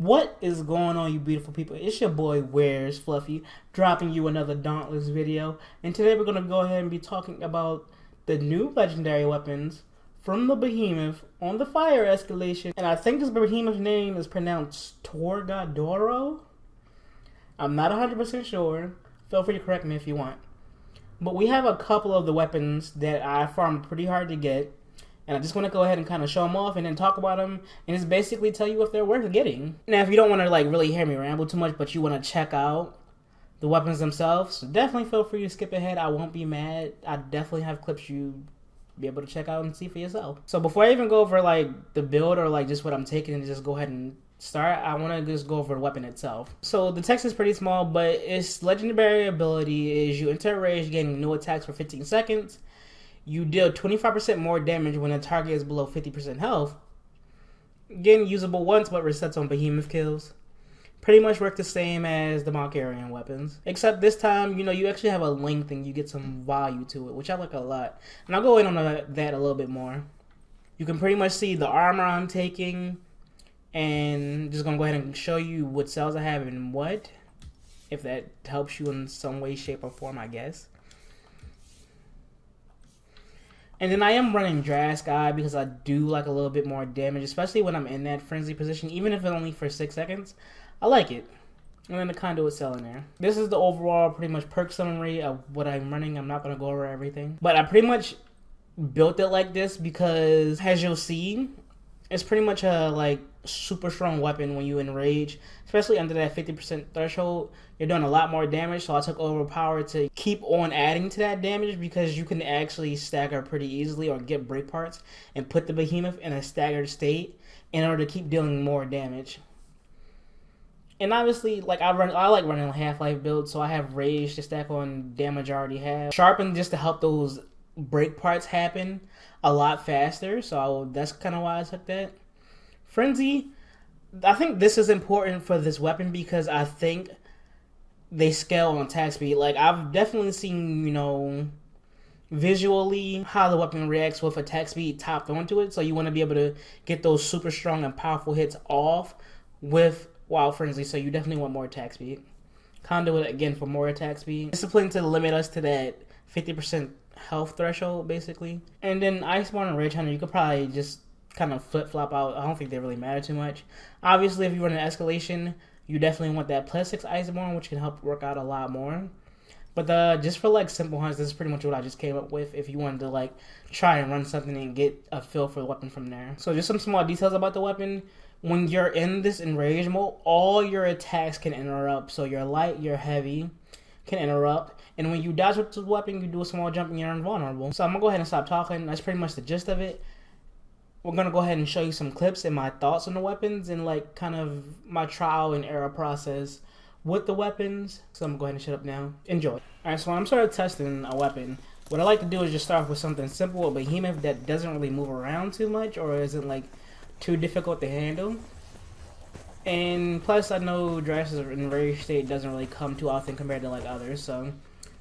What is going on, you beautiful people? It's your boy Where's Fluffy, dropping you another Dauntless video. And today we're going to go ahead and be talking about the new legendary weapons from the behemoth on the fire escalation. And I think this behemoth's name is pronounced Torgadoro. I'm not 100% sure. Feel free to correct me if you want. But we have a couple of the weapons that I farmed pretty hard to get. And I just want to go ahead and kind of show them off and then talk about them and just basically tell you if they're worth getting. Now, if you don't want to like really hear me ramble too much, but you want to check out the weapons themselves, definitely feel free to skip ahead. I won't be mad. I definitely have clips you be able to check out and see for yourself. So before I even go over like the build or like just what I'm taking and just go ahead and start, I want to just go over the weapon itself. So the text is pretty small, but its legendary ability is you enter a rage gaining no attacks for 15 seconds. You deal 25% more damage when a target is below 50% health. Again, usable once, but resets on behemoth kills. Pretty much work the same as the Malkarian weapons. Except this time, you actually have a length and you get some value to it, which I like a lot. And I'll go in on that a little bit more. You can pretty much see the armor I'm taking. And just going to go ahead and show you what cells I have and what. If that helps you in some way, shape, or form, I guess. And then I am running Drasky because I do like a little bit more damage, especially when I'm in that frenzy position, even if it's only for 6 seconds. I like it. And then the conduit cell in there. This is the overall pretty much perk summary of what I'm running. I'm not going to go over everything. But I pretty much built it like this because, as you'll see, it's pretty much a like super strong weapon when you enrage, especially under that 50% threshold. You're doing a lot more damage, so I took overpower to keep on adding to that damage because you can actually stagger pretty easily or get break parts and put the behemoth in a staggered state in order to keep dealing more damage. And obviously, like I like running Half-Life builds, so I have rage to stack on damage I already have. Sharpen just to help those break parts happen a lot faster, so that's kind of why I took that. Frenzy, I think this is important for this weapon because I think they scale on attack speed. Like I've definitely seen, visually how the weapon reacts with attack speed topped onto it, so you want to be able to get those super strong and powerful hits off with Wild Frenzy, so you definitely want more attack speed. Conduit again for more attack speed. Discipline to limit us to that 50% health threshold, basically. And then Iceborne and Rage Hunter, you could probably just kind of flip-flop out. I don't think they really matter too much. Obviously, if you run an escalation, you definitely want that +6 Iceborne, which can help work out a lot more. But just for like simple hunts, this is pretty much what I just came up with if you wanted to like try and run something and get a feel for the weapon from there. So just some small details about the weapon. When you're in this enrage mode, all your attacks can interrupt. So your light, your heavy can interrupt. And when you dodge with the weapon, you do a small jump and you're invulnerable. So I'm going to go ahead and stop talking. That's pretty much the gist of it. We're going to go ahead and show you some clips and my thoughts on the weapons and like kind of my trial and error process with the weapons. So I'm going to go ahead and shut up now. Enjoy. Alright, so when I'm started testing a weapon, what I like to do is just start with something simple, a behemoth that doesn't really move around too much or isn't like too difficult to handle. And plus I know Drasky's enraged state doesn't really come too often compared to like others, so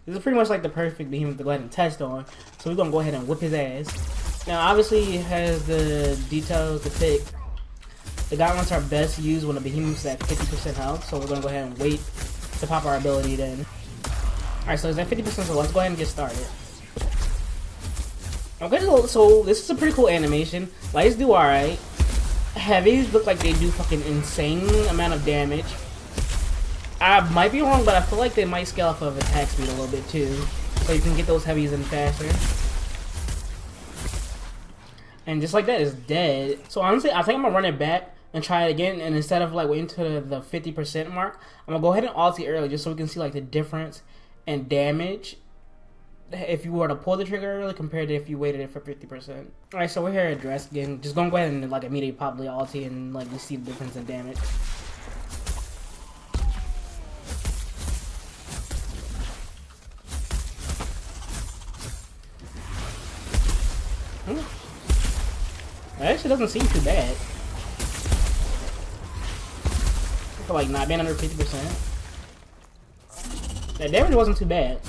this is pretty much like the perfect behemoth to go ahead and test on. So we're going to go ahead and whip his ass. Now obviously it has the details to pick. The gauntlets are best used when the behemoth's at 50% health, so we're going to go ahead and wait to pop our ability then. Alright, so it's at 50%, so let's go ahead and get started. Okay, so this is a pretty cool animation. Lights do alright. Heavies look like they do fucking insane amount of damage. I might be wrong, but I feel like they might scale off of attack speed a little bit too. So you can get those heavies in faster. And just like that, it's dead. So honestly, I think I'm going to run it back and try it again. And instead of like waiting to the 50% mark, I'm going to go ahead and ulti early just so we can see like the difference in damage if you were to pull the trigger early compared to if you waited it for 50%. Alright, so we're here at Dress again. Just gonna go ahead and like immediately pop the ulti and like you see the difference in damage. That actually doesn't seem too bad. For like not being under 50%. That damage wasn't too bad.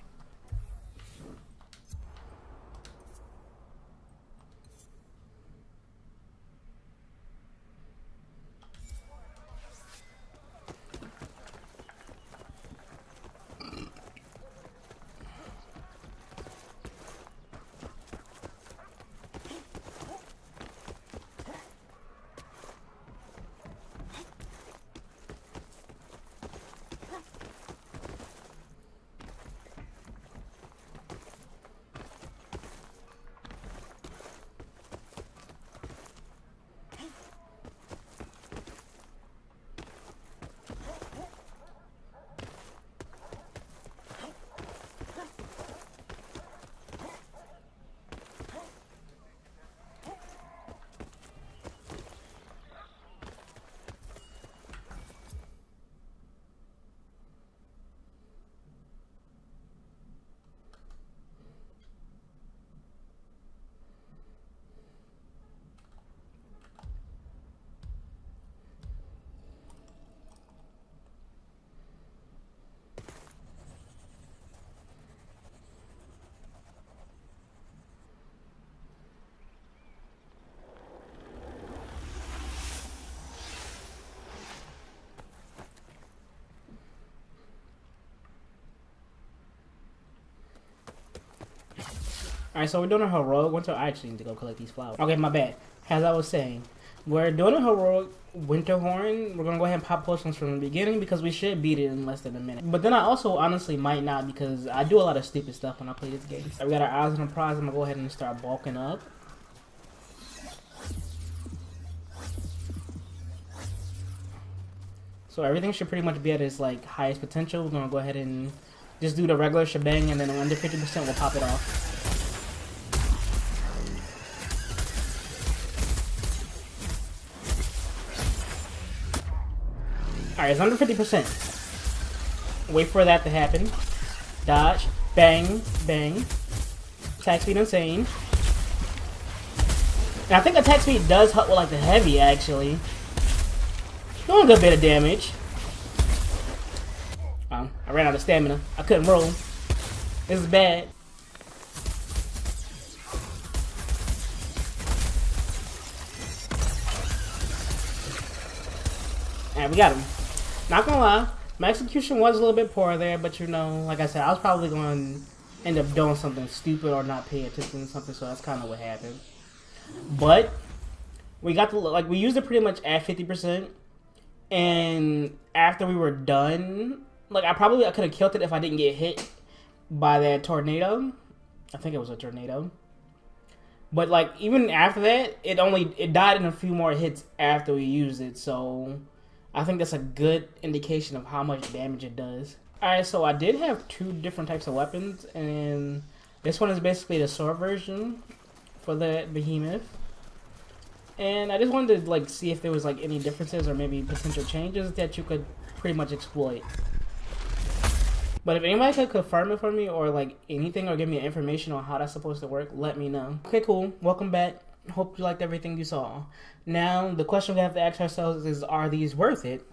Alright, so we're doing a heroic winter. I actually need to go collect these flowers. Okay, my bad. As I was saying, we're doing a heroic winter horn. We're gonna go ahead and pop potions from the beginning because we should beat it in less than a minute. But then I also honestly might not because I do a lot of stupid stuff when I play this game. We got our eyes on the prize. I'm gonna go ahead and start bulking up. So everything should pretty much be at its like highest potential. We're gonna go ahead and just do the regular shebang, and then under 50% we'll pop it off. Alright, it's under 50%. Wait for that to happen. Dodge. Bang. Bang. Attack speed insane. And I think attack speed does help with like the heavy actually. Doing a good bit of damage. I ran out of stamina. I couldn't roll. This is bad. Alright, we got him. Not gonna lie, my execution was a little bit poor there, but you know, like I said, I was probably going to end up doing something stupid or not pay attention to something, so that's kind of what happened. But we got the we used it pretty much at 50%, and after we were done, like I could have killed it if I didn't get hit by that tornado. I think it was a tornado. But like even after that, it died in a few more hits after we used it, so I think that's a good indication of how much damage it does. Alright, so I did have two different types of weapons, and this one is basically the sword version for the behemoth. And I just wanted to like see if there was like any differences or maybe potential changes that you could pretty much exploit. But if anybody could confirm it for me or like anything or give me information on how that's supposed to work, let me know. Okay, cool. Welcome back. Hope you liked everything you saw. Now, the question we have to ask ourselves is, are these worth it?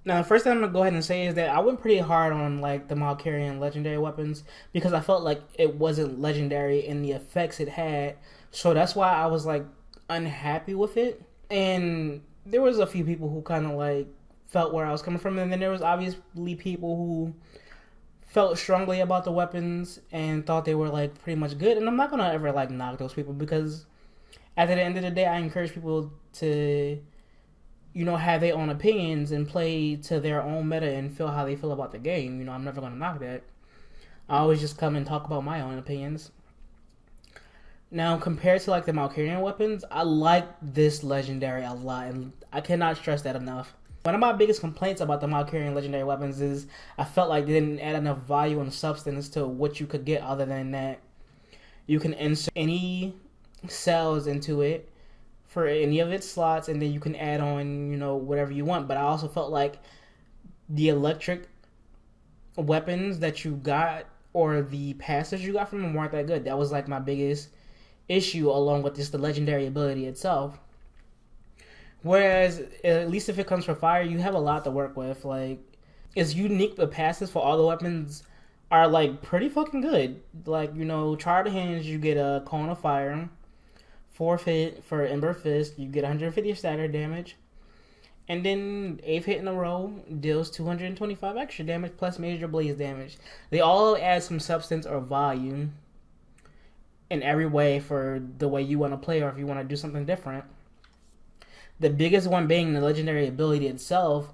Now, the first thing I'm going to go ahead and say is that I went pretty hard on like the Malkarian Legendary Weapons because I felt like it wasn't legendary in the effects it had. So that's why I was like unhappy with it. And there was a few people who kind of like felt where I was coming from. And then there was obviously people who felt strongly about the weapons and thought they were like pretty much good. And I'm not going to ever like knock those people because at the end of the day, I encourage people to, you know, have their own opinions and play to their own meta and feel how they feel about the game. You know, I'm never going to knock that. I always just come and talk about my own opinions. Now, compared to like the Malkarian weapons, I like this legendary a lot, and I cannot stress that enough. One of my biggest complaints about the Malkarian Legendary Weapons is I felt like they didn't add enough value and substance to what you could get other than that you can insert any cells into it for any of its slots, and then you can add on, you know, whatever you want. But I also felt like the electric weapons that you got or the passes you got from them weren't that good. That was like my biggest issue, along with just the legendary ability itself. Whereas, at least if it comes from fire, you have a lot to work with. Like, it's unique, the passes for all the weapons are like pretty fucking good. Like, you know, Charred Hands, you get a Cone of Fire. Forfeit for Ember Fist, you get 150 stagger damage. And then 8th hit in a row deals 225 extra damage plus major blaze damage. They all add some substance or volume in every way for the way you want to play or if you want to do something different. The biggest one being the legendary ability itself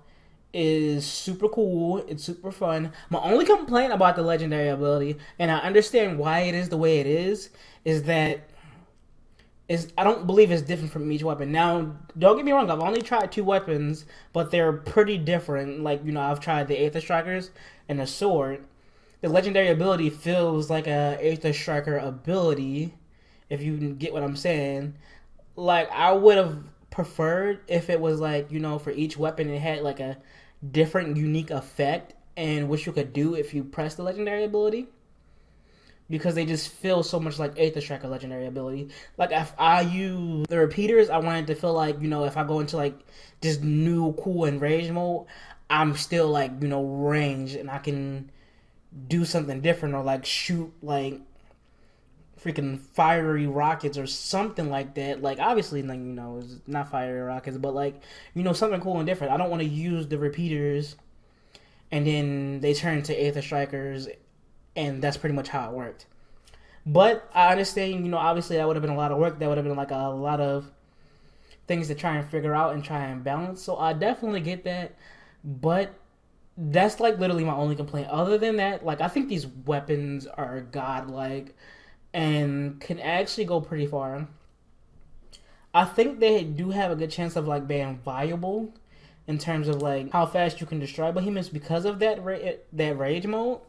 is super cool. It's super fun. My only complaint about the legendary ability, and I understand why it is the way it is that I don't believe it's different from each weapon. Now, don't get me wrong, I've only tried 2 weapons, but they're pretty different. Like, you know, I've tried the Aether Strikers and the sword. The legendary ability feels like a Aether Striker ability, if you get what I'm saying. Like, I would have preferred if it was like, you know, for each weapon it had like a different unique effect and what you could do if you press the legendary ability. Because they just feel so much like Aether Striker legendary ability. Like, if I use the repeaters, I wanted to feel like, you know, if I go into like this new cool enrage mode, I'm still like, you know, ranged and I can do something different or like shoot like freaking fiery rockets or something like that. Like, obviously, like, you know, it's not fiery rockets, but like, you know, something cool and different. I don't want to use the repeaters and then they turn to Aether Strikers, and that's pretty much how it worked. But I understand, obviously that would have been a lot of work. That would have been like a lot of things to try and figure out and try and balance. So I definitely get that. But that's like literally my only complaint. Other than that, like I think these weapons are godlike and can actually go pretty far. I think they do have a good chance of like being viable in terms of like how fast you can destroy behemoths because of that rage mode.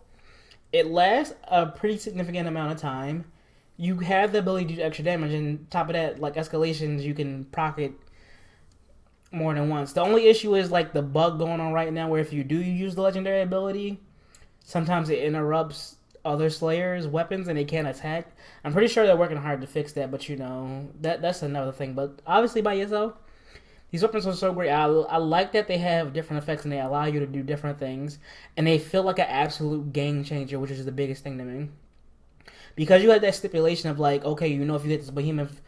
It lasts a pretty significant amount of time. You have the ability to do extra damage, and top of that, like escalations, you can proc it more than once. The only issue is like the bug going on right now, where if you do use the legendary ability, sometimes it interrupts other Slayers' weapons and they can't attack. I'm pretty sure they're working hard to fix that, but that's another thing. But obviously by yourself, these weapons are so great. I like that they have different effects and they allow you to do different things, and they feel like an absolute game changer, which is the biggest thing to me. Because you have that stipulation of like, okay, if you hit this behemoth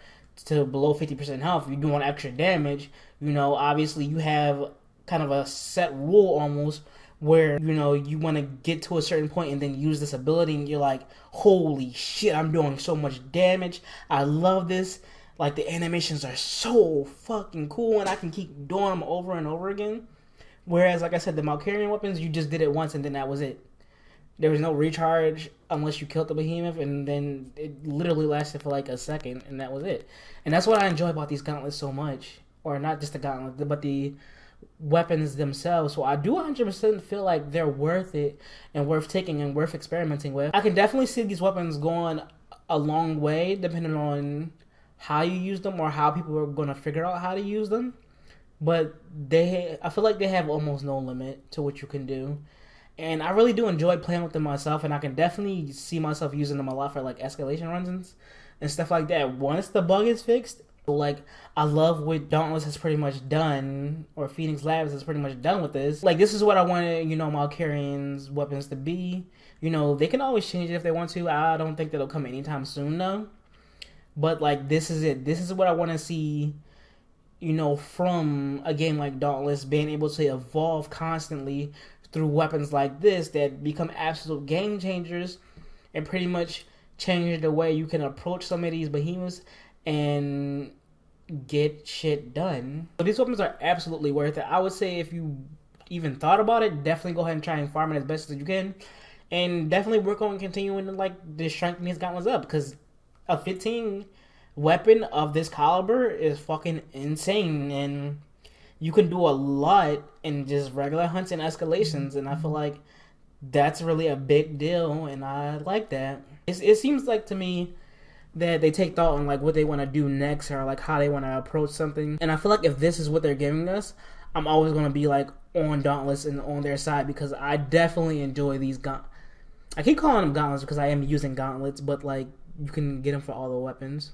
to below 50% health, you're doing extra damage. Obviously you have kind of a set rule almost where, you want to get to a certain point and then use this ability and you're like, holy shit, I'm doing so much damage. I love this. Like, the animations are so fucking cool and I can keep doing them over and over again. Whereas, like I said, the Malkarian weapons, you just did it once and then that was it. There was no recharge unless you killed the behemoth, and then it literally lasted for like a second, and that was it. And that's what I enjoy about these gauntlets so much. Or not just the gauntlet, but the weapons themselves. So I do 100% feel like they're worth it and worth taking and worth experimenting with. I can definitely see these weapons going a long way depending on how you use them or how people are going to figure out how to use them. But I feel like they have almost no limit to what you can do. And I really do enjoy playing with them myself, and I can definitely see myself using them a lot for like escalation runs and stuff like that. Once the bug is fixed, like I love what Dauntless has pretty much done, or Phoenix Labs has pretty much done with this. Like, this is what I wanted, Malkarian's weapons to be. They can always change it if they want to. I don't think that'll come anytime soon though. But like, this is it. This is what I want to see, from a game like Dauntless, being able to evolve constantly through weapons like this that become absolute game changers and pretty much change the way you can approach some of these behemoths and get shit done. So these weapons are absolutely worth it. I would say if you even thought about it, definitely go ahead and try and farm it as best as you can, and definitely work on continuing to like strengthen these gauntlets up, because a 15 weapon of this caliber is fucking insane, and you can do a lot in just regular hunts and escalations, and I feel like that's really a big deal, and I like that. It seems like to me that they take thought on like what they want to do next, or like how they want to approach something, and I feel like if this is what they're giving us, I'm always going to be like on Dauntless and on their side, because I definitely enjoy these I keep calling them gauntlets because I am using gauntlets, but like you can get them for all the weapons.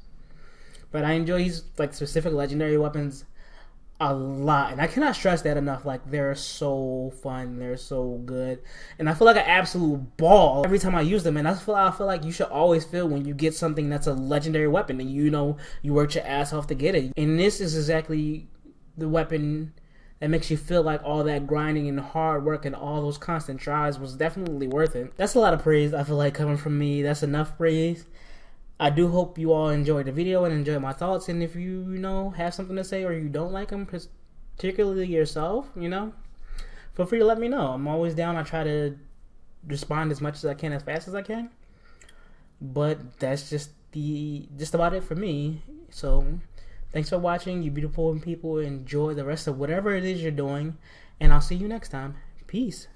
But I enjoy these like specific legendary weapons a lot, and I cannot stress that enough. Like, they're so fun, they're so good, and I feel like an absolute ball every time I use them. And that's what I feel like you should always feel when you get something that's a legendary weapon and you worked your ass off to get it. And this is exactly the weapon that makes you feel like all that grinding and hard work and all those constant tries was definitely worth it. That's a lot of praise, I feel like, coming from me. That's enough praise. I do hope you all enjoyed the video and enjoyed my thoughts. And if you have something to say, or you don't like them, particularly yourself, feel free to let me know. I'm always down. I try to respond as much as I can, as fast as I can. But that's just about it for me. So thanks for watching, you beautiful people. Enjoy the rest of whatever it is you're doing, and I'll see you next time. Peace.